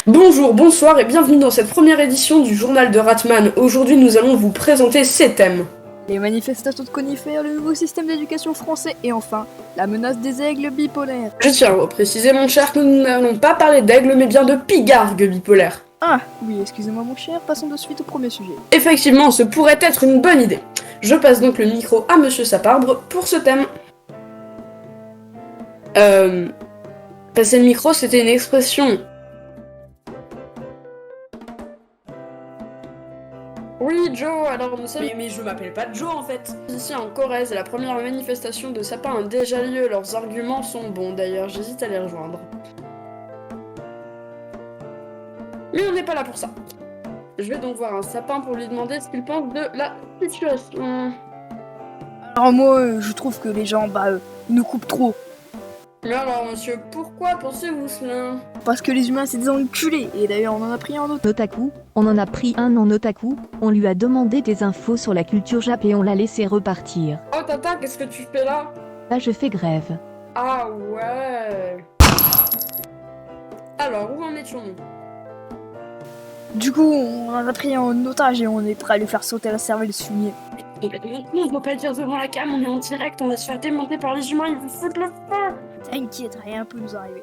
Bonjour, bonsoir et bienvenue dans cette première édition du journal de Ratman. Aujourd'hui nous allons vous présenter ces thèmes. Les manifestations de conifères, le nouveau système d'éducation français et enfin, la menace des aigles bipolaires. Je tiens à préciser mon cher que nous n'allons pas parler d'aigles mais bien de pigargues bipolaires. Ah, oui, excusez-moi mon cher, passons de suite au premier sujet. Effectivement, ce pourrait être une bonne idée. Je passe donc le micro à Monsieur Saparbre pour ce thème. Passer le micro, c'était une expression. Oui, Joe, alors nous sommes... Mais je m'appelle pas Joe en fait. Ici en Corrèze, la première manifestation de sapins a déjà lieu. Leurs arguments sont bons, d'ailleurs, j'hésite à les rejoindre. Mais on n'est pas là pour ça. Je vais donc voir un sapin pour lui demander ce qu'il pense de la situation. Alors moi, je trouve que les gens, nous coupent trop. Mais alors, monsieur, pourquoi pensez-vous cela? Parce que les humains, c'est des enculés. Et d'ailleurs, on en a pris un autre. Otaku, on en a pris un en otaku, on lui a demandé des infos sur la culture jap et on l'a laissé repartir. Oh Tata, qu'est-ce que tu fais là? Là je fais grève. Ah ouais. Alors, où en étions-nous? Du coup, on en a pris un en otage et on est prêt à lui faire sauter la cervelle soulier. Complètement con, on peut pas le dire devant la cam, on est en direct, on va se faire démonter par les humains, ils vous foutent le feu. T'inquiète, rien peut nous arriver.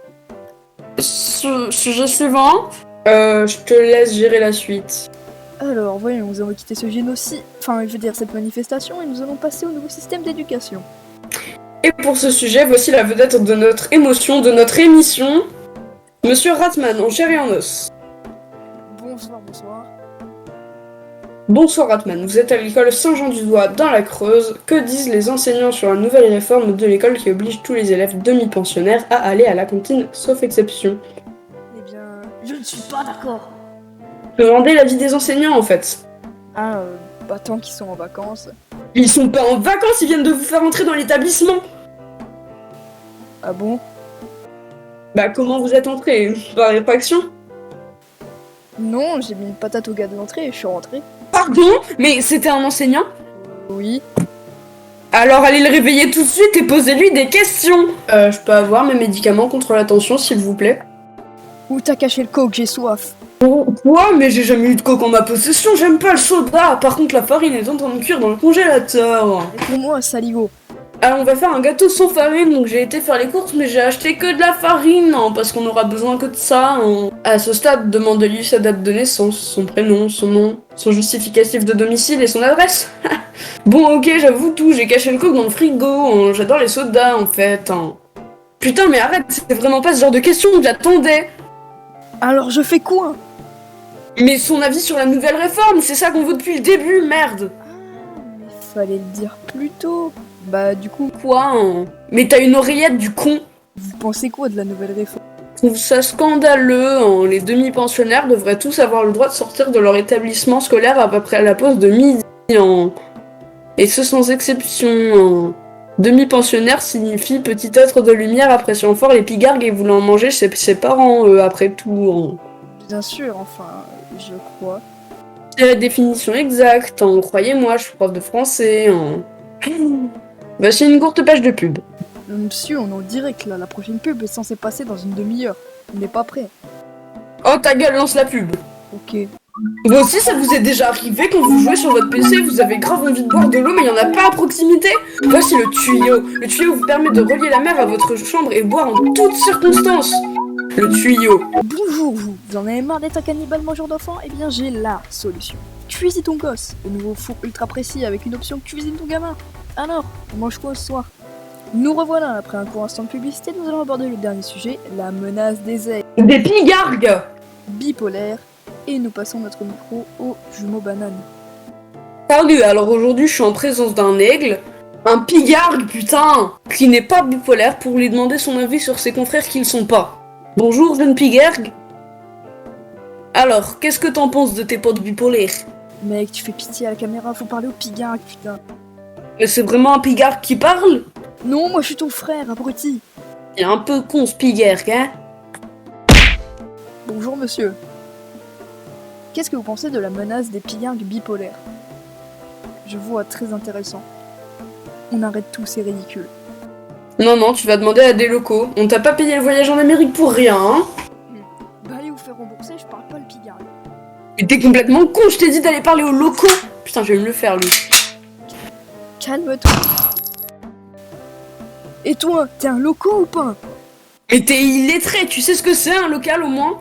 Sujet suivant. Je te laisse gérer la suite. Alors, voyons, nous allons quitter ce génocide, cette manifestation, et nous allons passer au nouveau système d'éducation. Et pour ce sujet, voici la vedette de notre émotion, de notre émission, Monsieur Ratman, en chair et en os. Bonsoir. Bonsoir Ratman, vous êtes à l'école Saint-Jean-du-Doigt dans la Creuse. Que disent les enseignants sur la nouvelle réforme de l'école qui oblige tous les élèves demi-pensionnaires à aller à la cantine, sauf exception? Eh bien, je ne suis pas d'accord. Demandez l'avis des enseignants en fait. Tant qu'ils sont en vacances. Ils sont pas en vacances, ils viennent de vous faire entrer dans l'établissement. Ah bon? Bah comment vous êtes entré? Par réfaction? Non, j'ai mis une patate au gars de l'entrée et je suis rentrée. Pardon? Mais c'était un enseignant? Oui. Alors allez le réveiller tout de suite et posez-lui des questions. Je peux avoir mes médicaments contre la tension s'il vous plaît? Où t'as caché le coke? J'ai soif. Quoi? Mais j'ai jamais eu de coke en ma possession, j'aime pas le soda. Par contre la farine est en train de cuire dans le congélateur. Et pour moi, saligo. Alors on va faire un gâteau sans farine, donc j'ai été faire les courses mais j'ai acheté que de la farine, hein, parce qu'on aura besoin que de ça. Hein. À ce stade, demandez-lui sa date de naissance, son prénom, son nom, son justificatif de domicile et son adresse. Bon ok, j'avoue tout, j'ai caché le coke dans le frigo, hein, j'adore les sodas en fait. Hein. Putain mais arrête, c'était vraiment pas ce genre de question que j'attendais. Alors je fais quoi? Mais son avis sur la nouvelle réforme, c'est ça qu'on veut depuis le début, merde. Mais fallait le dire plus tôt. Du coup... Quoi hein? Mais t'as une oreillette du con. Vous pensez quoi de la nouvelle réforme? Je trouve ça scandaleux, hein. Les demi-pensionnaires devraient tous avoir le droit de sortir de leur établissement scolaire à peu près à la pause de midi, hein. Et ce sans exception, hein. Demi-pensionnaire signifie petit être de lumière appréciant fort les pigargues et voulant manger chez ses parents, après tout, hein. Bien sûr, je crois. C'est la définition exacte, hein. Croyez-moi, je suis prof de français, hein. Voici une courte page de pub. Monsieur, on est en direct là, la prochaine pub est censée passer dans une demi-heure. On n'est pas prêt. Oh ta gueule, lance la pub. Ok. Vous aussi, ça vous est déjà arrivé quand vous jouez sur votre PC, vous avez grave envie de boire de l'eau mais il y en a pas à proximité? Voici le tuyau. Le tuyau vous permet de relier la mer à votre chambre et boire en toutes circonstances. Le tuyau. Bonjour vous en avez marre d'être un cannibale mangeur d'enfants? Eh bien j'ai la solution. Cuisine ton gosse, le nouveau four ultra précis avec une option cuisine ton gamin. Alors, on mange quoi ce soir? Nous revoilà, après un court instant de publicité, nous allons aborder le dernier sujet, la menace des aigles. Des pigargues Bipolaires, et nous passons notre micro au jumeau banane. Salut, alors aujourd'hui je suis en présence d'un aigle, un pigargue putain, qui n'est pas bipolaire pour lui demander son avis sur ses confrères qui le sont pas. Bonjour jeune pigargue. Alors, qu'est-ce que t'en penses de tes potes bipolaires? Mec, tu fais pitié à la caméra, faut parler au pigargue, putain. Mais c'est vraiment un pigargue qui parle? Non, moi je suis ton frère, abruti. Il est un peu con ce pigargue, hein? Bonjour monsieur. Qu'est-ce que vous pensez de la menace des pillards bipolaires? Je vois, très intéressant. On arrête tout, c'est ridicule. Non, tu vas demander à des locaux. On t'a pas payé le voyage en Amérique pour rien, hein. Bah allez vous faire rembourser, je parle pas le pillard. Mais t'es complètement con, je t'ai dit d'aller parler aux locaux. Putain, je vais me le faire, lui. Calme-toi. Et toi, t'es un loco ou pas? Mais t'es illettré, tu sais ce que c'est un local au moins?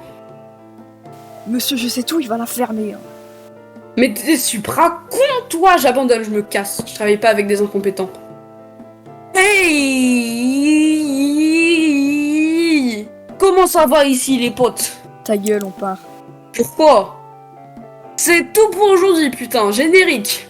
Monsieur, je sais tout, il va la fermer. Hein. Mais t'es supra con, toi. J'abandonne, je me casse. Je travaille pas avec des incompétents. Hey! Comment ça va ici, les potes? Ta gueule, on part. Pourquoi? C'est tout pour aujourd'hui, putain, générique.